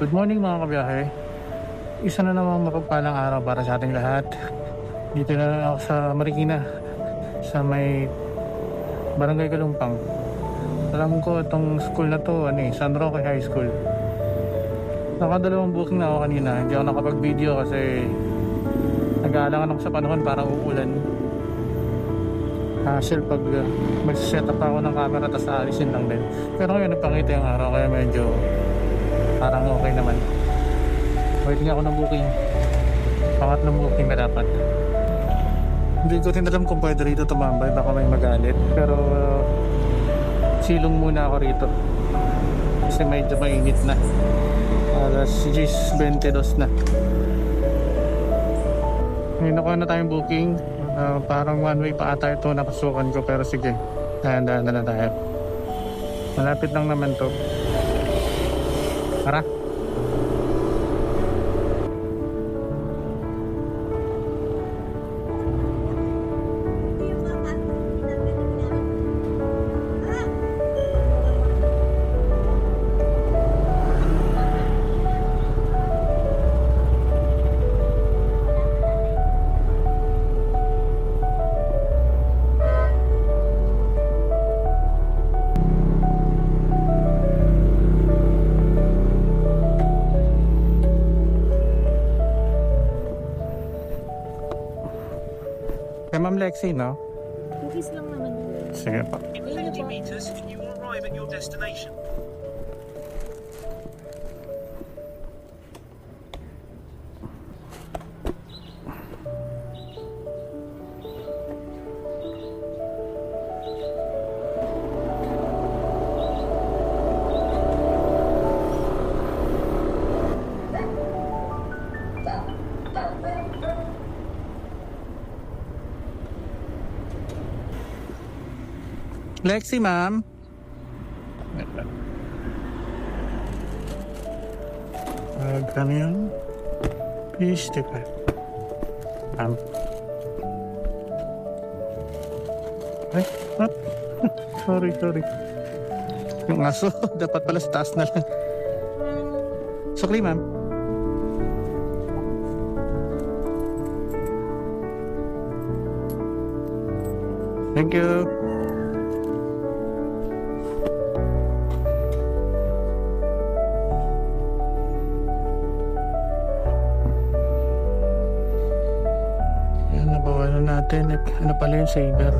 Good morning mga kabiyahe. Isa na namang mapagpalang araw para sa ating lahat. Dito na ako sa Marikina, sa may Barangay Kalumpang. Alam ko itong school na to, San Roque High School. Nakadalawang booking na ako kanina. Hindi ako nakapag-video kasi nag-aalangan ako sa panahon para uulan. Hassle pag mag-set up ako ng camera tapos aalisin lang din. Pero ngayon nagpakita yung araw kaya medyo parang okay naman. Waiting ako ng booking. Pangatlong booking na dapat. Hindi ko rin alam kung pwede rito tumambay, baka may magalit. Pero silong muna ako rito kasi medyo mainit na. Alas 10:22 na. Ngayon nakuha na tayong booking. Parang one way pa ata ito napasukan ko, pero sige, dahan-dahan na tayo. Malapit lang naman to. Tara. Kay Ma'am Lexi, no? Cookies lang naman yun. Sige pa. In 50 meters and you will arrive at your destination. Lexi, ma'am. Kano yun? 55. Ma'am. Ay, up. Sorry. Yung aso, dapat pala sa taas na lang. Sukli, ma'am. Thank you. Nabawalan natin. Ano pala yung saver?